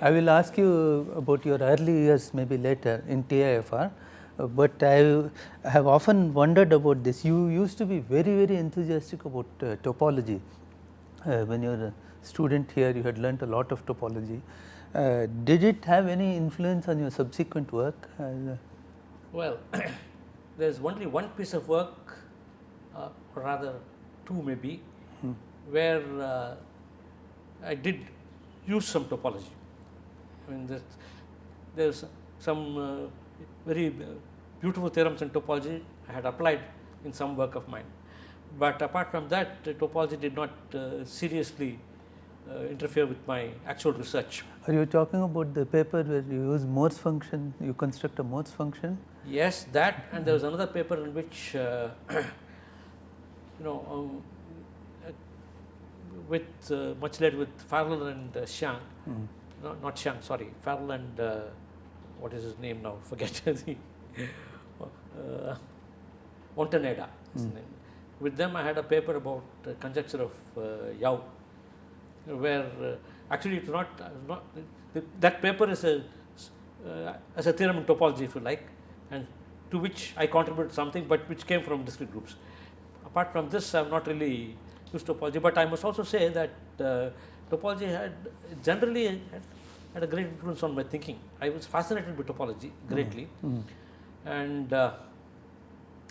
I will ask you about your early years maybe later in TIFR, but I have often wondered about this. You used to be very enthusiastic about topology. When you were a student here, you had learnt a lot of topology. Did it have any influence on your subsequent work? Well, there's only one piece of work, or rather two maybe, where I did use some topology. I mean, there's some very beautiful theorems in topology I had applied in some work of mine. But apart from that, topology did not seriously interfere with my actual research. Are you talking about the paper where you use Morse function, you construct a Morse function? Yes, that, and there was another paper in which, with much later with Farrell and Xiang, no, not Xiang, sorry, Farrell and what is his name now? Forget the Montaneda. His name. With them, I had a paper about conjecture of Yau, where actually it's not that paper is as a theorem in topology, if you like, and to which I contributed something, but which came from discrete groups. Apart from this, I have not really used topology, but I must also say that topology had generally had a great influence on my thinking. I was fascinated with topology greatly, and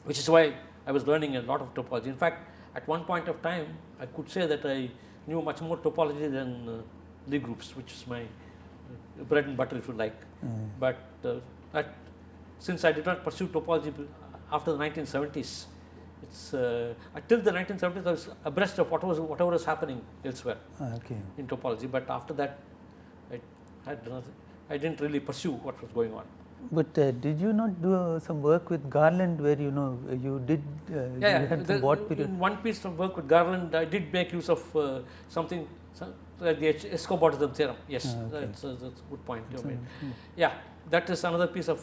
which is why I was learning a lot of topology. In fact, at one point of time, I could say that I knew much more topology than Lie groups, which is my bread and butter, if you like. But since I did not pursue topology after the 1970s, it's until the 1970s I was abreast of whatever was happening elsewhere in topology. But after that, I didn't really pursue what was going on. But did you not do some work with Garland where you did you had some Watt period? In one piece of work with Garland, I did make use of something like the Escobar-Bourdon theorem. Yes, that's a good point you made. Yeah, that is another piece of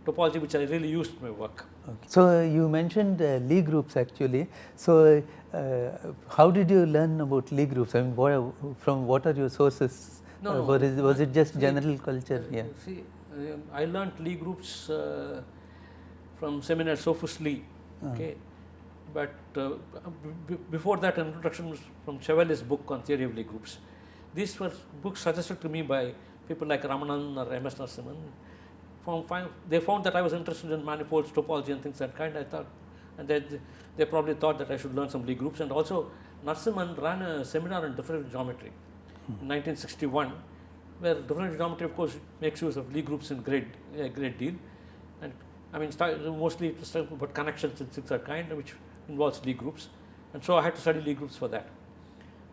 topology which I really used in my work. So you mentioned Lie groups actually. So how did you learn about Lie groups? I mean, from what are your sources? No, was it just general culture? See, I learned Lie groups from seminar Sophus Lie. Okay, but before that, an introduction was from Chevalier's book on theory of Lie groups. These were books suggested to me by people like Ramanan or M.S. Narasimhan. They found that I was interested in manifolds, topology, and things that kind. I thought, and they probably thought that I should learn some Lie groups. And also, Narasimhan ran a seminar on differential geometry in 1961, where differential geometry, of course, makes use of Lie groups in a great deal. And I mean, mostly it's about connections and things that kind, which involves Lie groups. And so I had to study Lie groups for that.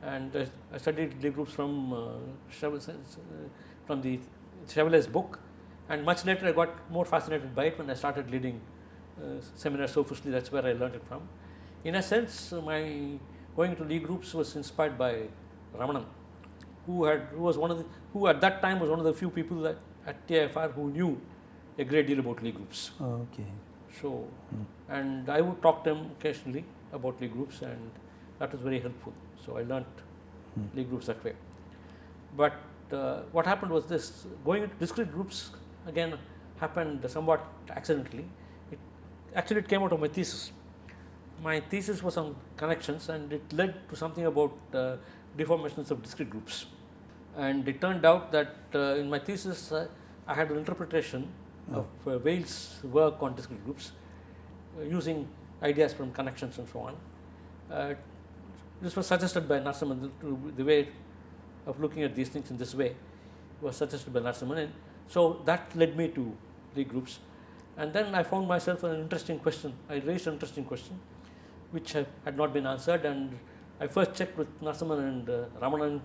And I studied Lie groups from the Chevalier's book. And much later, I got more fascinated by it when I started leading seminar Sophus Lie. That's where I learned it from. In a sense, my going to Lie groups was inspired by Ramanan, who at that time was one of the few people at TIFR who knew a great deal about Lie groups. Okay. So, and I would talk to him occasionally about Lie groups, and that was very helpful. So I learnt Lie groups that way. But what happened was this: going into discrete groups again happened somewhat accidentally. It came out of my thesis. My thesis was on connections, and it led to something about deformations of discrete groups. And it turned out that in my thesis, I had an interpretation of Weyl's work on discrete groups using ideas from connections and so on. This was suggested by Narasimhan. The way of looking at these things in this way was suggested by Narasimhan. And so that led me to Lie groups. And then I found myself an interesting question. I raised an interesting question which had not been answered, and I first checked with Narasimhan and Ramanan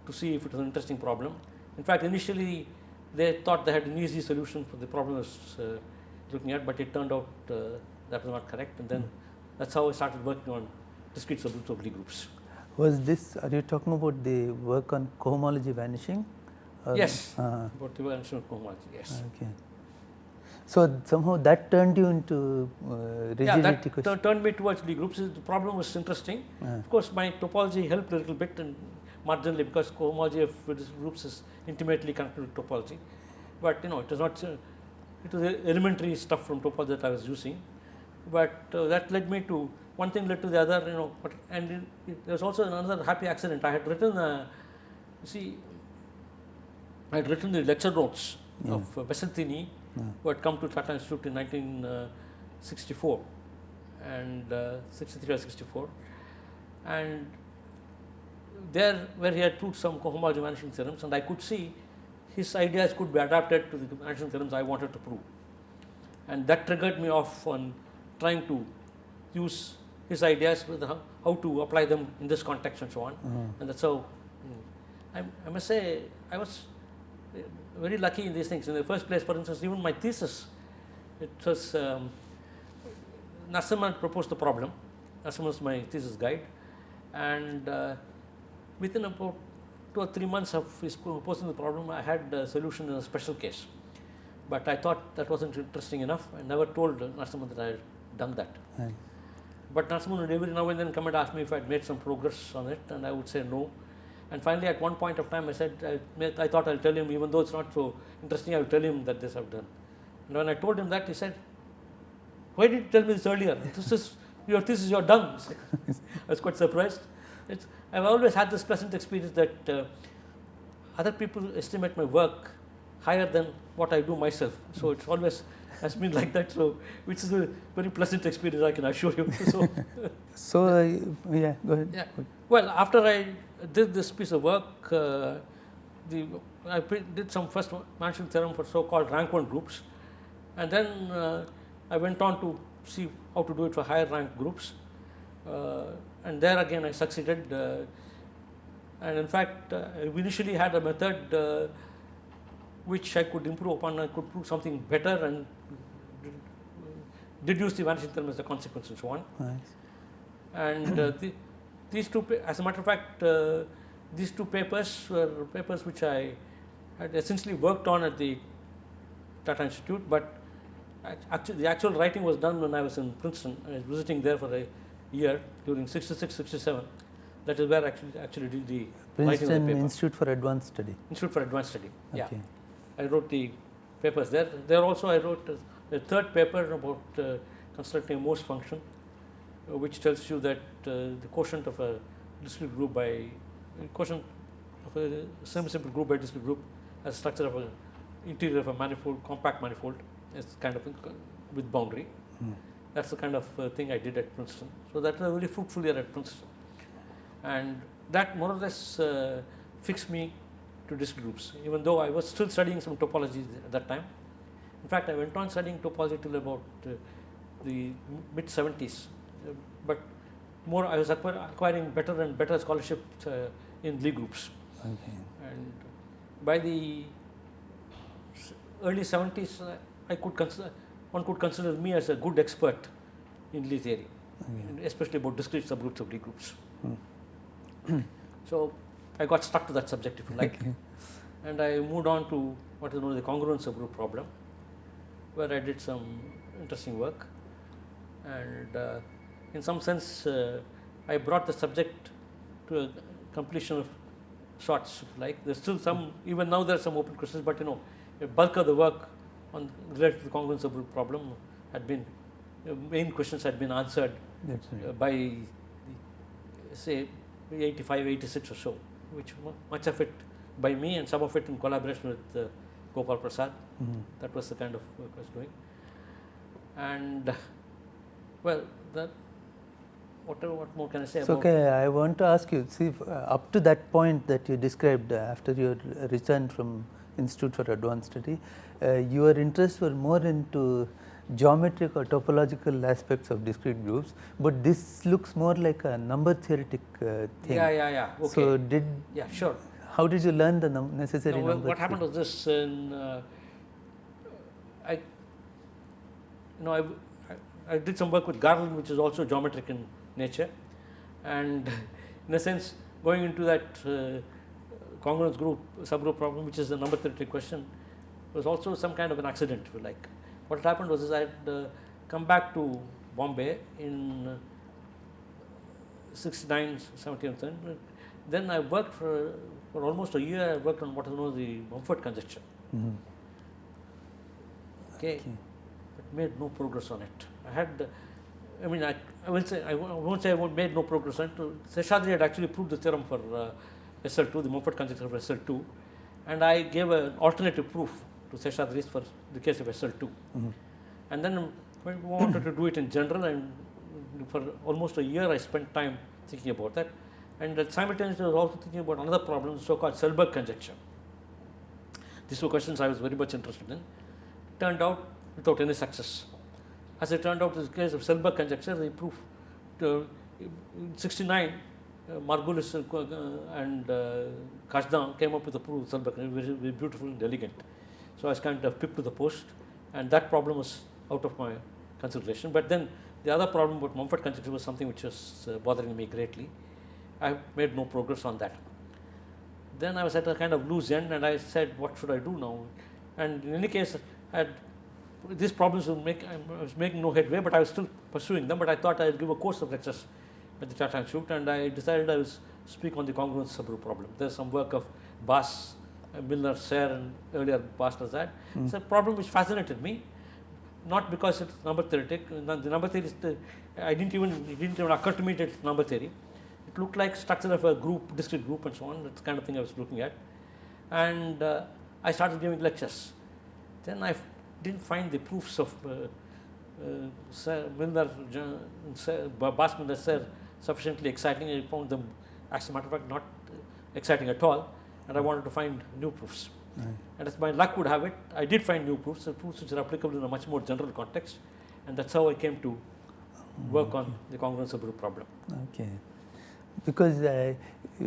to see if it was an interesting problem. In fact, initially they thought they had an easy solution for the problem I was looking at, but it turned out that was not correct. And then that's how I started working on discrete subgroups of Lie groups. Are you talking about the work on cohomology vanishing? Yes, about the vanishing of cohomology, yes. Okay. So somehow that turned you into rigidity. That turned me towards Lie groups. The problem was interesting. Of course, my topology helped a little bit, marginally, because cohomology of discrete groups is intimately connected with topology. But it was not, it was elementary stuff from topology that I was using. But that led me to, one thing led to the other, and there was also another happy accident. I had written, I had written the lecture notes of Vesentini, who had come to Tata Institute in 1964 and 63 or 64, and there where he had proved some cohomology vanishing theorems, and I could see his ideas could be adapted to the vanishing theorems I wanted to prove, and that triggered me off on trying to use his ideas with how to apply them in this context and so on. And that's how I must say I was very lucky in these things. In the first place, for instance, even my thesis, it was Narasimhan proposed the problem. Narasimhan was my thesis guide, and within about 2 or 3 months of his proposing the problem, I had a solution in a special case. But I thought that wasn't interesting enough. I never told Narasimhan that I had done that. Right. But Narasimhan would every now and then come and ask me if I had made some progress on it, and I would say no. And finally, at one point of time, I said, I thought I'll tell him, even though it's not so interesting, I'll tell him that this I've done. And when I told him that, he said, why did you tell me this earlier? This is your thesis, you're done. I was quite surprised. I've always had this pleasant experience that other people estimate my work higher than what I do myself. So it's always has been like that. So which is a very pleasant experience, I can assure you. So yeah, go ahead. Yeah. Well, after I did this piece of work, I did some first vanishing theorem for so-called rank 1 groups, and then I went on to see how to do it for higher rank groups, and there again I succeeded. And in fact, I initially had a method which I could improve upon. I could prove something better and deduce the vanishing theorem as a consequence and so on. Nice. And these two, as a matter of fact, these two papers were papers which I had essentially worked on at the Tata Institute, but actually the actual writing was done when I was in Princeton. I was visiting there for a year during 66, 67. That is where I actually did the writing of the Princeton paper. Institute for Advanced Study. Institute for Advanced Study. Yeah. Okay. I wrote the papers there. There also I wrote a third paper about constructing a Morse function, which tells you that the quotient of a discrete group by quotient of a semi-simple group by discrete group has a structure of an interior of a manifold, compact manifold, it's kind of with boundary. That's the kind of thing I did at Princeton. So that was a very fruitful year at Princeton, and that more or less fixed me to discrete groups, even though I was still studying some topology at that time. In fact, I went on studying topology till about the mid 70s, but more I was acquiring better and better scholarship in Lie groups. Okay. And by the early 70s, one could consider me as a good expert in Lie theory, especially about discrete subgroups of Lie groups. So I got stuck to that subject, if you like, and I moved on to what is known as the congruent subgroup problem, where I did some interesting work, and in some sense I brought the subject to a completion of sorts, if you like. There's still some, even now there are some open questions, but a bulk of the work on related to the congruent subgroup problem had been, main questions had been answered by say 85, 86 or so, which much of it by me and some of it in collaboration with Gopal Prasad. That was the kind of work I was doing. And well, what more can I say So, about? okay, I want to ask you, see, up to that point that you described after your return from Institute for Advanced Study, your interests were more into geometric or topological aspects of discrete groups, but this looks more like a number theoretic thing. Yeah. Okay. So, yeah, sure. how did you learn the necessary No, number what happened was this: I did some work with Garland, which is also geometric in nature, and in a sense, going into that congruence group subgroup problem, which is a number theoretic question, was also some kind of an accident, if you like. What happened was I had come back to Bombay in 69, 70, Then I worked for almost a year. I worked on what is known as the Mumford conjecture. Okay, but made no progress on it. I will say, I won't say I made no progress on it. Seshadri had actually proved the theorem for SL2, the Mumford conjecture for SL2, and I gave an alternative proof to Seshadri's for the case of SL2. And then I wanted to do it in general, and for almost a year I spent time thinking about that. And simultaneously I was also thinking about another problem, the so-called Selberg conjecture. These were questions I was very much interested in. Turned out without any success. As it turned out, in the case of Selberg conjecture, the proof in 69, Margulis and Kashdan came up with a proof of Selberg conjecture, very, very beautiful and elegant. So I was kind of pipped to the post, and that problem was out of my consideration. But then the other problem about Mumford conjecture was something which was bothering me greatly. I made no progress on that. Then I was at a kind of loose end, and I said, what should I do now? And in any case, these problems I was making no headway, but I was still pursuing them. But I thought I would give a course of lectures at the Tata Institute, and I decided I would speak on the congruence subgroup problem. There's some work of Bass, Milner, Serre, and earlier Bass-Lazare. It's a problem which fascinated me, not because it's number theoretic. The number theory it didn't even occur to me that it's number theory. It looked like structure of a group, discrete group, and so on. That's the kind of thing I was looking at. And I started giving lectures. Then I didn't find the proofs of Milner, Bass, Milner, Serre sufficiently exciting. I found them, as a matter of fact, not exciting at all, and I wanted to find new proofs. And as my luck would have it, I did find new proofs, proofs which are applicable in a much more general context, and that's how I came to work on the congruence subgroup problem. Okay. Because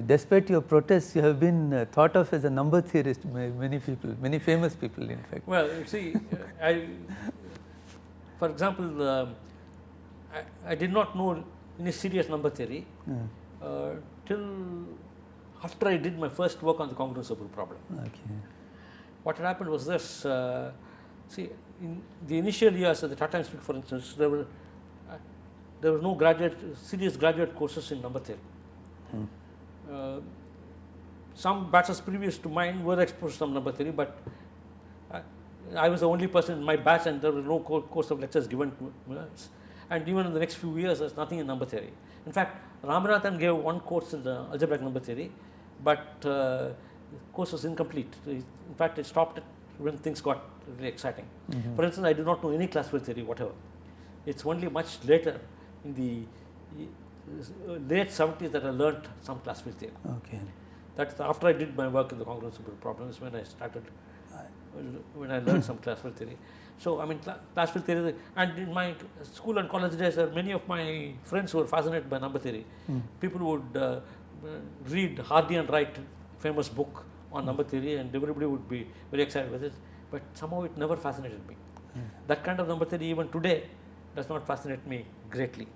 despite your protests, you have been thought of as a number theorist by many people, many famous people, in fact. Well, you see, for example, I did not know any serious number theory till after I did my first work on the congruence subgroup problem. Okay. What had happened was this. See, in the initial years at the Tata Institute, for instance, there were no serious graduate courses in number theory. Some batches previous to mine were exposed to some number theory, but I was the only person in my batch, and there was no course of lectures given to us. And even in the next few years, there's nothing in number theory. In fact, Ramanathan gave one course in the algebraic number theory, but the course was incomplete. In fact, it stopped when things got really exciting. For instance, I do not know any classical theory whatever. It's only much later, in the late 70s, that I learnt some classical theory. Okay. That's after I did my work in the congruence subgroup problems when I started, when I learned some classical theory. So, I mean, classical theory, and in my school and college days, many of my friends who were fascinated by number theory. People would read Hardy and Wright, famous book on number theory, and everybody would be very excited with it. But somehow it never fascinated me. That kind of number theory, even today, does not fascinate me greatly.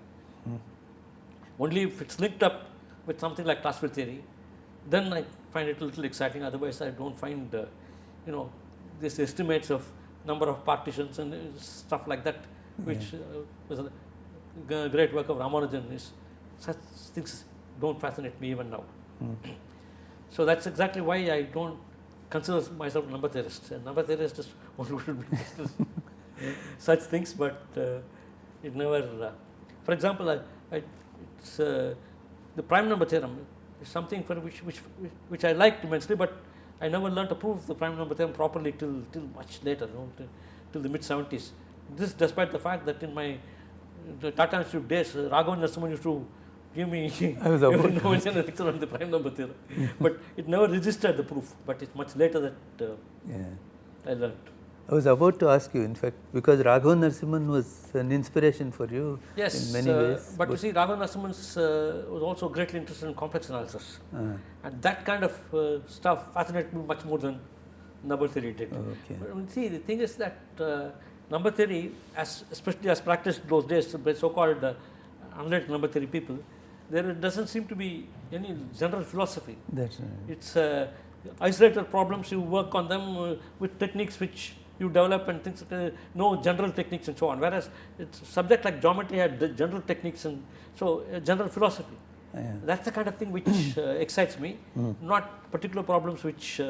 Only if it's linked up with something like classical theory, then I find it a little exciting. Otherwise, I don't find, these estimates of number of partitions and stuff like that, which was a great work of Ramanujan. Such things don't fascinate me even now. So that's exactly why I don't consider myself a number theorist. A number theorist is one who should be such things, but it never. For example, it's the prime number theorem is something for which I liked immensely, but I never learned to prove the prime number theorem properly till much later, till the mid 70s. This despite the fact that in my Tata Institute days, Raghavan Narasimhan used to give me a lecture on the prime number theorem, but it never registered the proof. But it's much later that I learned. I was about to ask you, in fact, because Raghavan Narasimhan was an inspiration for you in many ways. But you see, Raghavan Narasimhan was also greatly interested in complex analysis. And that kind of stuff fascinated me much more than number theory did. Okay. But see, the thing is that number theory, especially as practiced those days by so-called analytic number theory people, there doesn't seem to be any general philosophy. That's right. It's isolated problems, you work on them with techniques which you develop and things, no general techniques and so on. Whereas it's subject like geometry had general techniques and so general philosophy. Yeah. That's the kind of thing which excites me, not particular problems which,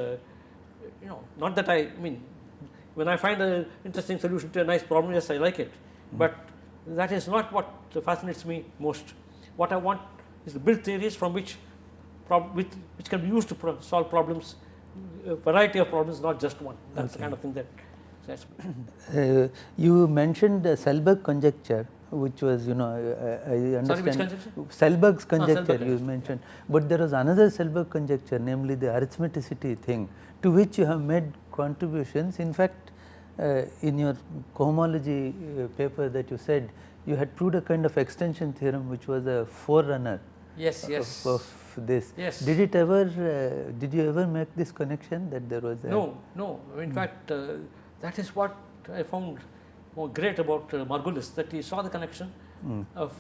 not that I mean, when I find an interesting solution to a nice problem, yes, I like it. But that is not what fascinates me most. What I want is to build theories from which can be used to solve problems, a variety of problems, not just one. That's the kind of thing that excites me. You mentioned the Selberg conjecture, which was, I understand. Sorry, which conjecture? Selberg's conjecture Selberg you conjecture, mentioned. But there was another Selberg conjecture, namely the arithmeticity thing, to which you have made contributions. In fact, in your cohomology paper that you said, you had proved a kind of extension theorem which was a forerunner Yes, yes. of this. Yes. Did you ever make this connection that there was a... No. In fact, that is what I found more great about Margulis, that he saw the connection of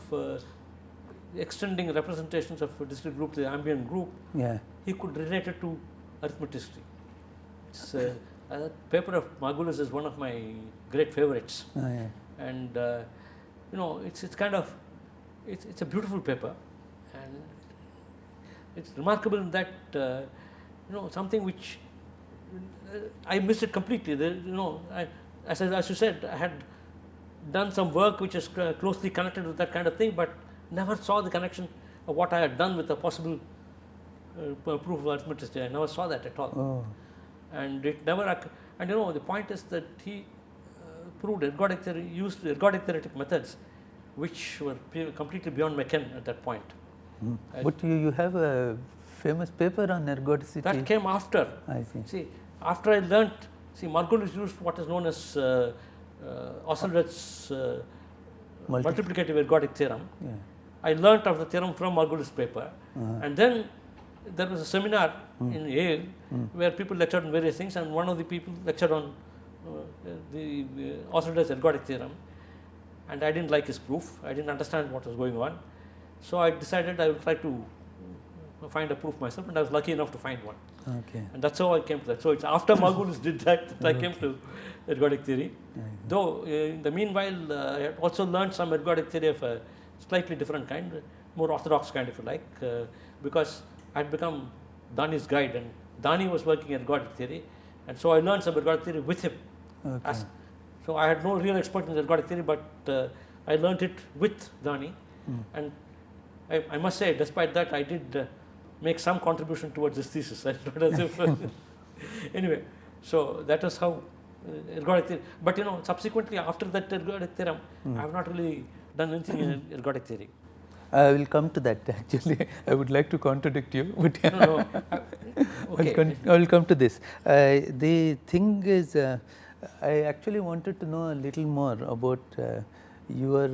extending representations of a discrete group to the ambient group. Yeah. He could relate it to arithmeticity. It's, a paper of Margulis is one of my great favorites. Oh, yeah. And it's kind of it's a beautiful paper, and it's remarkable in that something which I missed it completely. As you said, I had done some work which is closely connected with that kind of thing, but never saw the connection of what I had done with the possible proof of arithmeticity. I never saw that at all. Oh. And it never and the point is that he proved ergodic theory, used ergodic theoretic methods which were completely beyond McKen at that point. But you have a famous paper on ergodicity. That came after. I see. See, after I learnt, Margulis used what is known as Osselred's multiplicative ergodic theorem. Yeah. I learnt of the theorem from Margulis' paper, and then there was a seminar in Yale where people lectured on various things, and one of the people lectured on the Osselred's ergodic theorem, and I didn't like his proof. I didn't understand what was going on, so I decided I would try to find a proof myself, and I was lucky enough to find one. Okay. And that's how I came to that. So it's after Margulis did that I came to ergodic theory. Though in the meanwhile, I had also learned some ergodic theory of a slightly different kind, more orthodox kind, if you like, because I had become Dani's guide, and Dani was working in ergodic theory, and so I learned some ergodic theory with him. Okay. So I had no real expertise in ergodic theory, but I learned it with Dani, and I must say, despite that, I did make some contribution towards this thesis. Not as if anyway, so that was how ergodic theory. But subsequently after that ergodic theorem, I have not really done anything in ergodic theory. I will come to that actually. I would like to contradict you, but No. Okay. I will come to this. The thing is, I actually wanted to know a little more about your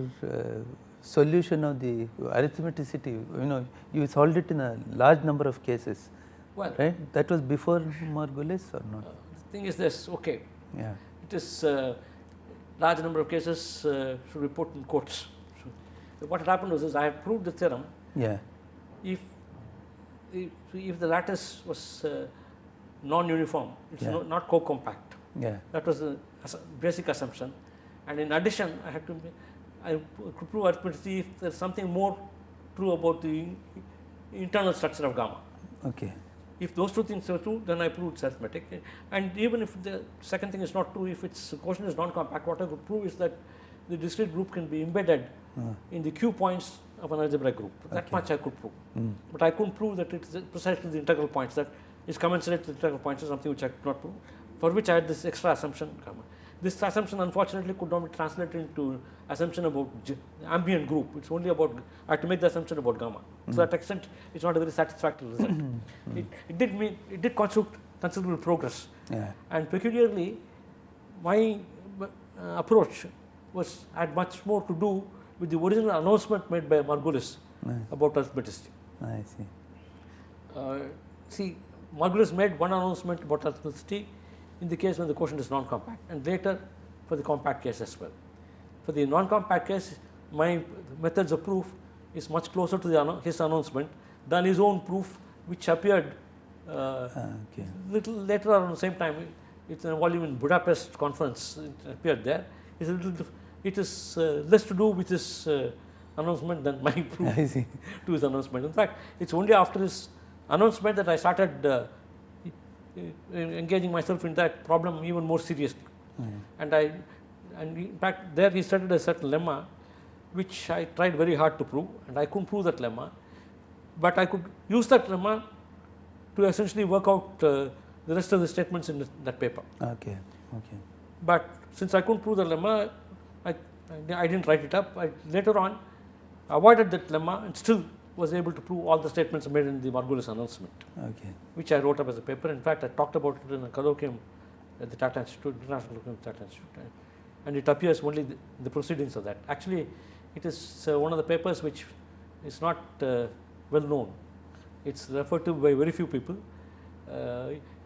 solution of the arithmeticity. You solved it in a large number of cases, Well, right? That was before Margulis or not? the thing is this, okay, Yeah. it is large number of cases should be put in quotes. So what had happened was I had proved the theorem. Yeah. If the lattice was non-uniform, it's Yeah. not co-compact. Yeah. That was the basic assumption. And in addition, I could prove arithmeticity if there's something more true about the internal structure of gamma. Okay. If those two things are true, then I proved it's arithmetic. And even if the second thing is not true, if its quotient is non-compact, what I could prove is that the discrete group can be embedded in the Q points of an algebraic group. That much I could prove. But I couldn't prove that it's precisely the integral points, that is commensurate to the integral points, is something which I could not prove, for which I had this extra assumption. This assumption unfortunately could not be translated into assumption about ambient group. It's only about, I had to make the assumption about gamma. To that extent, it's not a very satisfactory result. It did constitute considerable progress. Yeah. And peculiarly, my approach had much more to do with the original announcement made by Margulis about arithmeticity. I see. Margulis made one announcement about arithmeticity in the case when the quotient is non-compact, and later for the compact case as well. For the non-compact case, my methods of proof is much closer to his announcement than his own proof, which appeared little later on the same time. It's a volume in Budapest conference. It appeared there. It is less to do with his announcement than my proof I see. to his announcement. In fact, it's only after his announcement that I started engaging myself in that problem even more seriously. And in fact, there he started a certain lemma, which I tried very hard to prove, and I couldn't prove that lemma, but I could use that lemma to essentially work out the rest of the statements in that paper. Okay. Okay. But since I couldn't prove the lemma, I didn't write it up. I later on avoided that lemma and still was able to prove all the statements made in the Margulis announcement, Okay. which I wrote up as a paper. In fact, I talked about it in a colloquium at the Tata Institute, International Colloquium at the Tata Institute, and it appears only the proceedings of that. Actually, it is one of the papers which is not well known. It's referred to by very few people.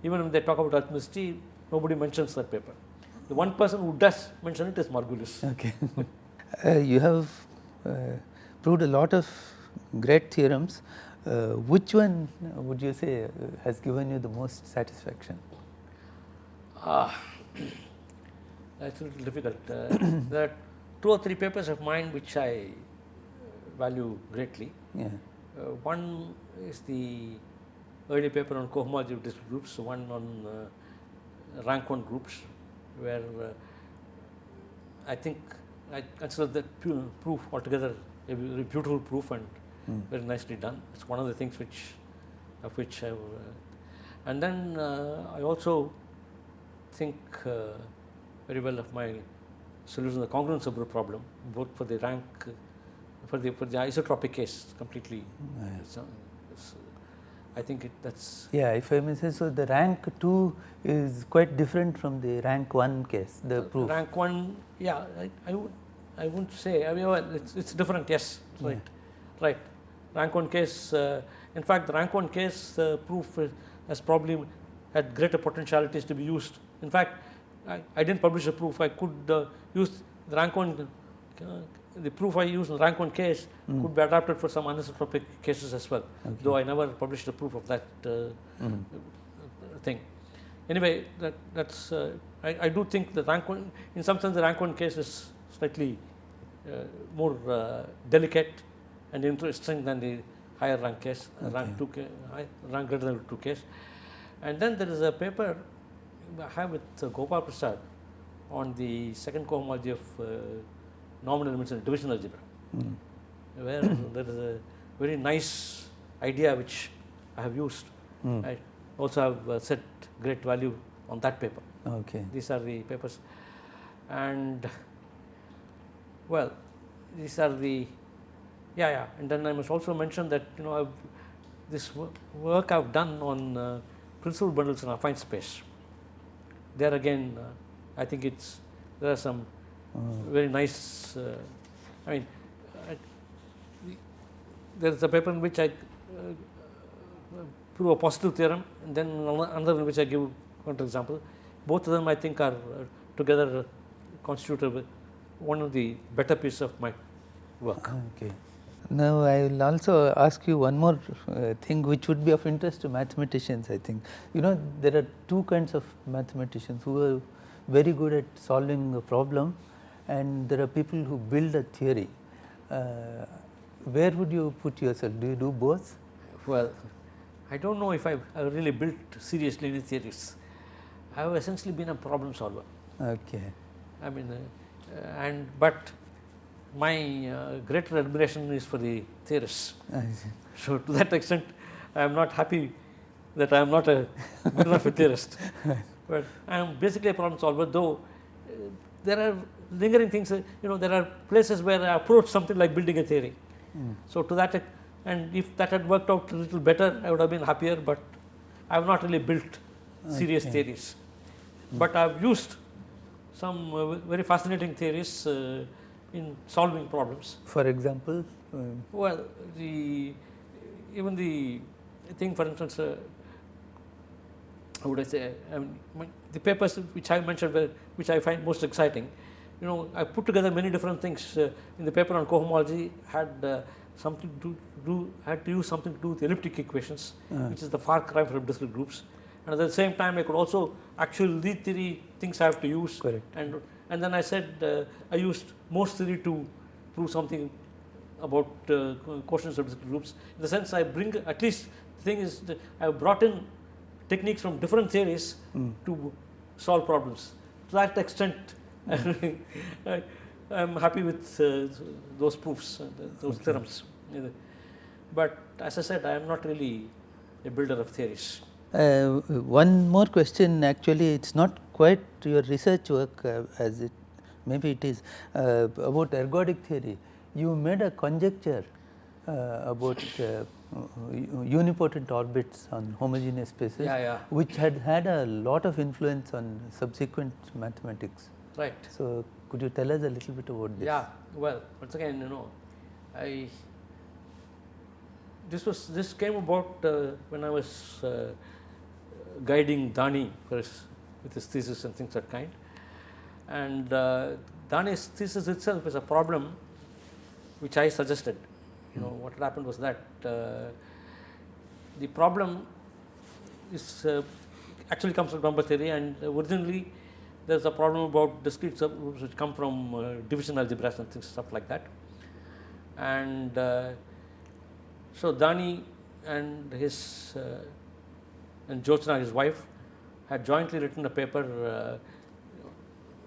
Even when they talk about ethnicity, nobody mentions that paper. The one person who does mention it is Margulis. Okay. You have proved a lot of great theorems. Which one would you say has given you the most satisfaction? That's a little difficult. There are 2 or 3 papers of mine which I value greatly. Yeah. One is the early paper on cohomology of discrete groups, one on rank 1 groups, where I think I consider that proof altogether a very beautiful proof and very nicely done. It's one of the things of which I and then I also think very well of my solution of the congruent subgroup problem, both for the rank for the isotropic case completely. I think that's. Yeah, if I may say so, the rank 2 is quite different from the rank 1 case, the proof. Rank 1, yeah, I wouldn't say, I mean, well, it's different, yes, right, right. Rank 1 case, in fact, the rank 1 case proof has probably had greater potentialities to be used. In fact, I didn't publish a proof. I could use the rank 1, the proof I used in the rank 1 case could be adapted for some anisotropic cases as well, though I never published a proof of that thing. Anyway, that's I do think the rank 1, in some sense, the rank 1 case is slightly more delicate and interesting than the higher rank case, rank 2 rank greater than 2 case. And then there is a paper I have with Gopal Prasad on the second cohomology of nominal elements in division algebra, where there is a very nice idea which I have used. I also have set great value on that paper. Okay. These are the papers, and well, these are the and then I must also mention that this work I've done on principal bundles in affine space. There again, I think there are some very nice. I mean, there is a paper in which I prove a positive theorem, and then another in which I give counterexample. Both of them, I think, are together constitute one of the better pieces of my work. Okay. Now, I will also ask you one more thing which would be of interest to mathematicians, I think. There are 2 kinds of mathematicians who are very good at solving a problem, and there are people who build a theory. Where would you put yourself? Do you do both? Well, I don't know if I've really built seriously any theories. I have essentially been a problem solver. Okay. I mean, but my greater admiration is for the theorists. So to that extent, I am not happy that I am not a good enough a theorist. But I am basically a problem solver, though there are lingering things, there are places where I approach something like building a theory. So to that, and if that had worked out a little better, I would have been happier, but I have not really built serious theories. But I have used some very fascinating theories in solving problems. For example? Well, even the thing, for instance, how would I say, the papers which I mentioned, which I find most exciting, I put together many different things. In the paper on cohomology, had something to do, had to use something to do with elliptic equations, which is the far cry from discrete groups. And at the same time, I could also actual lead theory things I have to use. Correct. And then I said I used Morse theory to prove something about quotients of discrete groups. In the sense, I bring, at least the thing is that I have brought in techniques from different theories to solve problems. To that extent, I am happy with those proofs, those theorems. But as I said, I am not really a builder of theories. One more question, actually it's not quite your research work as it maybe it is about ergodic theory. You made a conjecture about unipotent orbits on homogeneous spaces, which had a lot of influence on subsequent mathematics. Right. So could you tell us a little bit about this? Yeah, well, once again, this came about when I was guiding Dani with his thesis and things of that kind. And Dani's thesis itself is a problem which I suggested. What had happened was that the problem is actually comes from number theory, and originally there's a problem about discrete subgroups which come from division algebras and things, stuff like that. And so Dani and his and Jyotsna, his wife, had jointly written a paper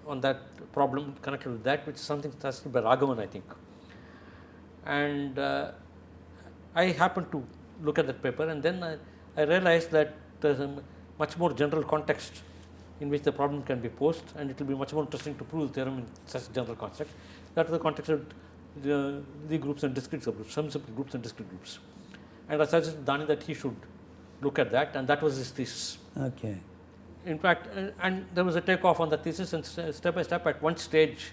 on that problem connected with that, which is something suggested by Raghavan, I think. And I happened to look at that paper, and then I realized that there's a much more general context in which the problem can be posed, and it will be much more interesting to prove the theorem in such general context. That is the context of the groups and discrete subgroups, some simple groups and discrete groups. And I suggested Dani that he should look at that, and that was his thesis. Okay. In fact, and there was a takeoff on the thesis, and step by step, at one stage,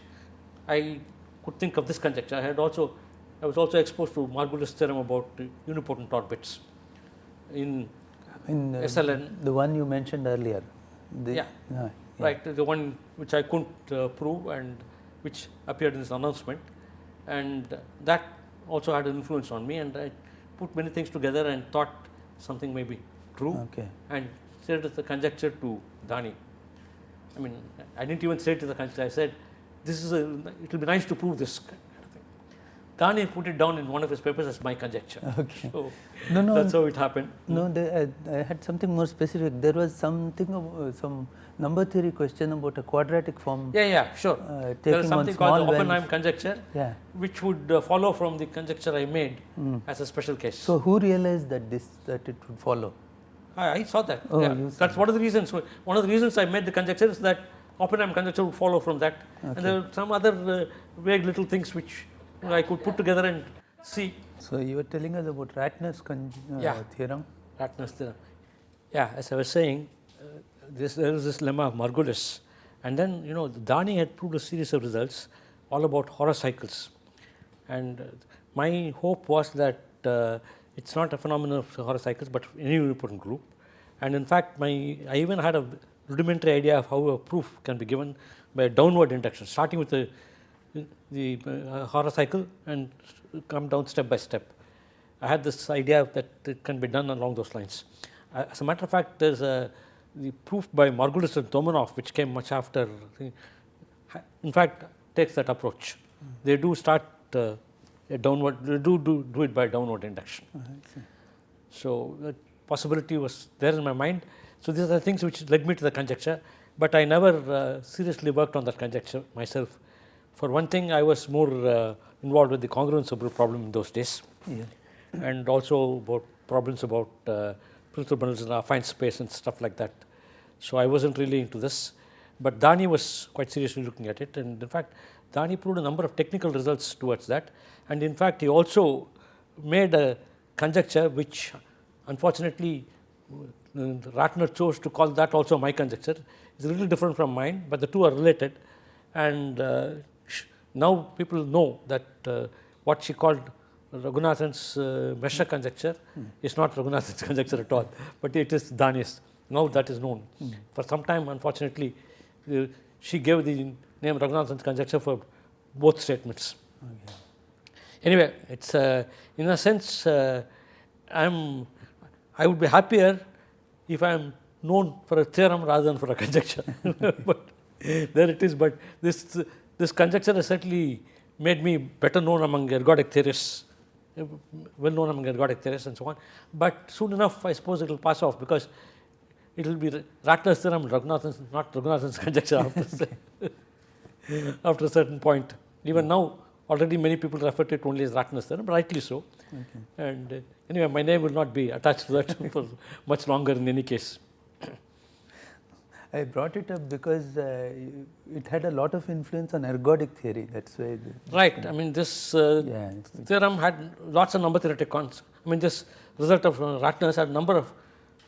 I could think of this conjecture. I was also exposed to Margulis' theorem about unipotent orbits in SLN. The one you mentioned earlier. Right, the one which I couldn't prove and which appeared in this announcement, and that also had an influence on me, and I put many things together and thought something may be true, and said it as a conjecture to Dani. I mean, I didn't even say it as a conjecture. I said, it will be nice to prove this kind of thing. Dani put it down in one of his papers as my conjecture. Okay. So that's how it happened. No, I had something more specific. There was something some number theory question about a quadratic form. Sure. There is something called the Oppenheim conjecture, which would follow from the conjecture I made as a special case. So who realized that it would follow? I saw that. Oh, that's one of the reasons. One of the reasons I made the conjecture is that Oppenheim conjecture would follow from that, and there are some other vague little things which I could put together and see. So you were telling us about Ratner's theorem. Ratner's theorem. Yeah, as I was saying, there is this lemma of Margulis, and then Dani had proved a series of results all about Horner cycles, and my hope was that it's not a phenomenon of Horner cycles, but any unipotent group. And in fact, I even had a rudimentary idea of how a proof can be given by a downward induction, starting with the Horner cycle and come down step by step. I had this idea that it can be done along those lines. As a matter of fact, there's the proof by Margulis and Domenov, which came much after, in fact, takes that approach. They do start a downward, they do it by downward induction. So the possibility was there in my mind. So these are the things which led me to the conjecture, but I never seriously worked on that conjecture myself. For one thing, I was more involved with the congruence problem in those days, and also about problems about principal bundles in affine space and stuff like that. So I wasn't really into this, but Dani was quite seriously looking at it, and in fact, Dani proved a number of technical results towards that, and in fact, he also made a conjecture which, unfortunately, Ratner chose to call that also my conjecture. It's a little different from mine, but the two are related, and now people know that what she called Raghunathan's Meshra conjecture is not Raghunathan's conjecture at all, but it is Dani's. Now that is known. For some time, unfortunately, she gave the name Raghunathan's conjecture for both statements. Anyway, it's in a sense, I would be happier if I am known for a theorem rather than for a conjecture. But there it is. But this conjecture has certainly made me better known among ergodic theorists, well known among ergodic theorists and so on. But soon enough, I suppose it will pass off, because it will be Ratner's theorem, not Raghunathan's conjecture after a certain point. Even now, already many people refer to it only as Ratner's theorem, rightly so. And anyway, my name will not be attached to that for much longer in any case. I brought it up because it had a lot of influence on ergodic theory. That's why. Right. I mean, this theorem had lots of number theoretic this result of Ratner's had number of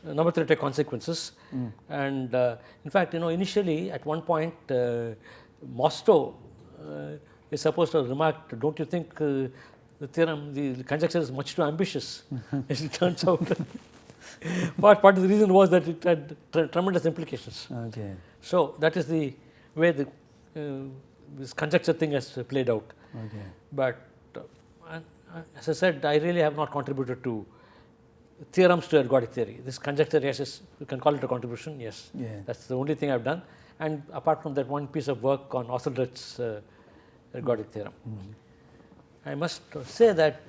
number theoretic consequences. And in fact, initially at one point, Mostow is supposed to have remarked, don't you think the theorem, the conjecture is much too ambitious? As it turns out. But part of the reason was that it had tremendous implications. Okay. So that is the way this conjecture thing has played out. Okay. But as I said, I really have not contributed to theorems to ergodic theory. This conjecture, yes, you can call it a contribution. Yes, that's the only thing I've done. And apart from that, one piece of work on Osseldert's ergodic theorem. I must say that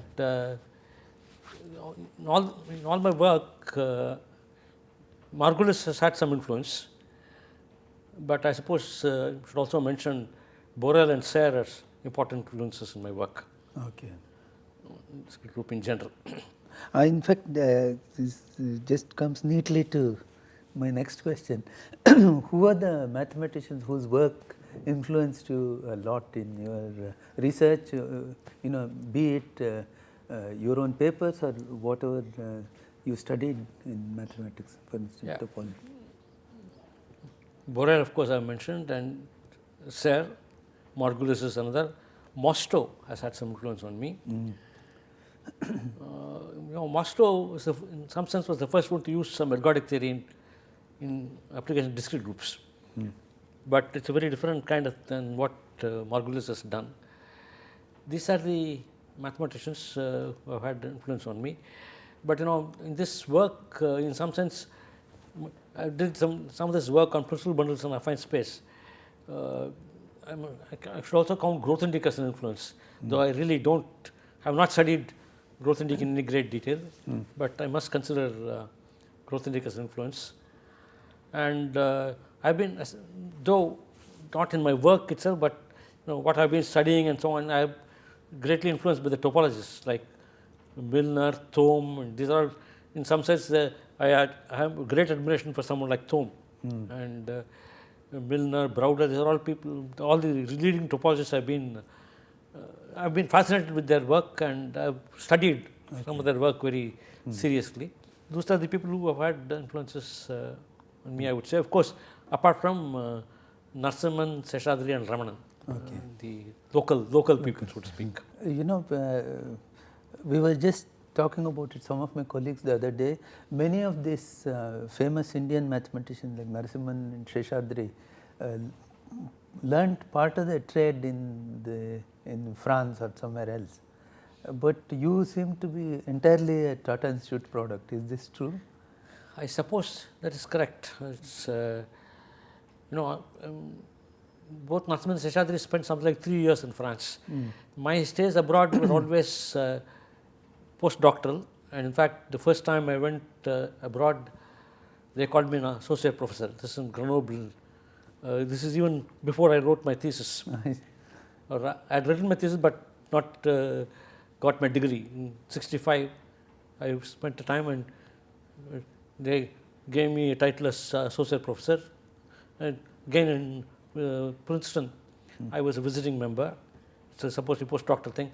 in all my work, Margulis has had some influence, but I suppose I should also mention Borel and Serre as important influences in my work. Okay. This group in general. In fact, this just comes neatly to my next question. Who are the mathematicians whose work influenced you a lot in your research? Be it your own papers or whatever you studied in mathematics, for instance, topology. Borel, of course, I mentioned, and Serre, Margulis is another. Mostow has had some influence on me. Mostow, in some sense, was the first one to use some ergodic theory in application of discrete groups. But it's a very different kind than what Margulis has done. These are the mathematicians who have had influence on me. But in this work, in some sense, I did some of this work on principal bundles and affine space. I should also count Grothendieck as an influence, though I really have not studied Grothendieck in any great detail, but I must consider Grothendieck as an influence. And I've been, though not in my work itself, but what I've been studying and so on, I'm greatly influenced by the topologists like Milnor, Thom, and these are, in some sense, I have great admiration for someone like Thom and Milnor, Browder. These are all people, all the leading topologists I've been fascinated with their work, and I've studied some of their work very seriously. Those are the people who have had influences on me, I would say. Of course, apart from Narasimhan, Seshadri and Ramanan, the local people, so to speak. We were just talking about it, some of my colleagues the other day. Many of these famous Indian mathematicians like Narasimhan and Seshadri learned part of their trade in France or somewhere else. But you seem to be entirely a Tata Institute product. Is this true? I suppose that is correct. It's, both Narasimhan and Seshadri spent something like 3 years in France. My stays abroad were always postdoctoral, and in fact, the first time I went abroad, they called me an associate professor. This is in Grenoble. This is even before I wrote my thesis. I had written my thesis, but not got my degree. In '65, I spent the time, and they gave me a title as associate professor. And again in Princeton, I was a visiting member. It's a supposedly postdoctoral thing.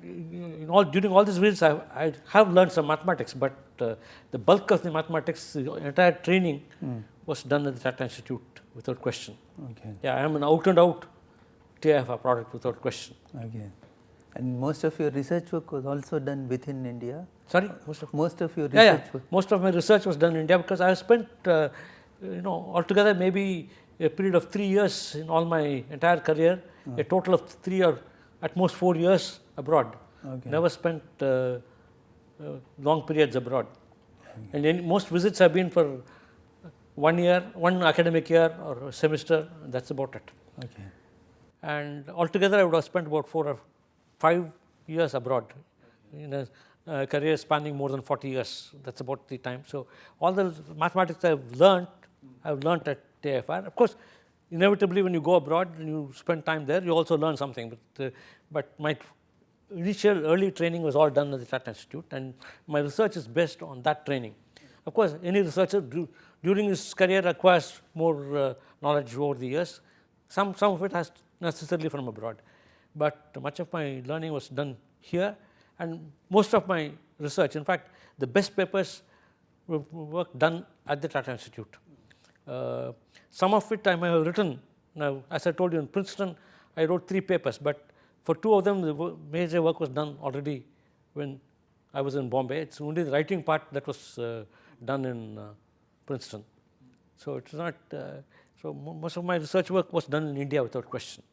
During all these years, I have learned some mathematics, but the bulk of the mathematics, the entire training was done at the Tata Institute without question. Okay. Yeah, I am an out and out TIFR product without question. Okay. And most of your research work was also done within India? Sorry? Most of your research work? Most of my research was done in India, because I have spent, altogether maybe a period of 3 years in all my entire career, a total of 3 or at most 4 years abroad. Okay. Never spent long periods abroad. Okay. And most visits have been for 1 year, one academic year or a semester, and that's about it. Okay. and altogether I would have spent about 4 or 5 years abroad in a career spanning more than 40 years. That's about the time. So all the mathematics I've learned at TIFR. Of course, inevitably when you go abroad and you spend time there, you also learn something. But my initial early training was all done at the Tata Institute, and my research is based on that training. Of course, any researcher during his career acquires more knowledge over the years. Some of it has necessarily from abroad, but much of my learning was done here, and most of my research, in fact, the best papers were work done at the Tata Institute. Some of it I may have written. Now, as I told you, in Princeton, I wrote 3 papers, but for 2 of them, the major work was done already when I was in Bombay. It's only the writing part that was done in Princeton. So it's not. So most of my research work was done in India without question.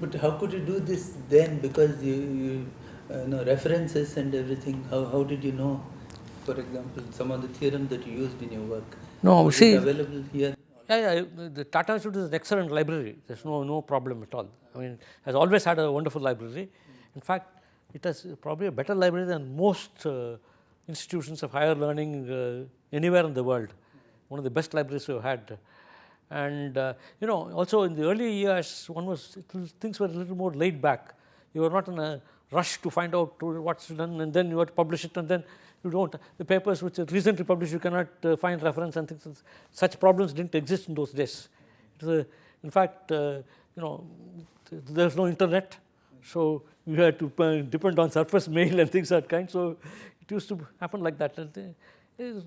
But how could you do this then? Because you know references and everything. How did you know, for example, some of the theorems that you used in your work? No, Is see, it available here? yeah, the Tata Institute is an excellent library. There's no problem at all. I mean, has always had a wonderful library. In fact, it has probably a better library than most institutions of higher learning anywhere in the world. One of the best libraries we've had. And you know, also in the early years, things were a little more laid back. You were not in a rush to find out what's done, and then you have to publish it, and then you don't. The papers which are recently published, you cannot find reference and things. Such problems didn't exist in those days. In fact, you know, there's no internet, so you had to depend on surface mail and things of that kind. So it used to happen like that. And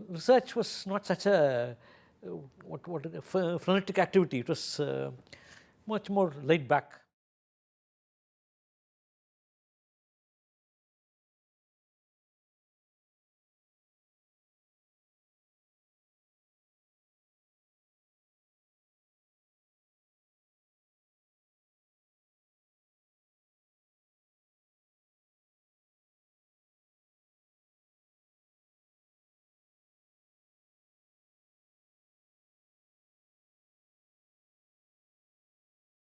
research was not such a frenetic activity. It was much more laid back.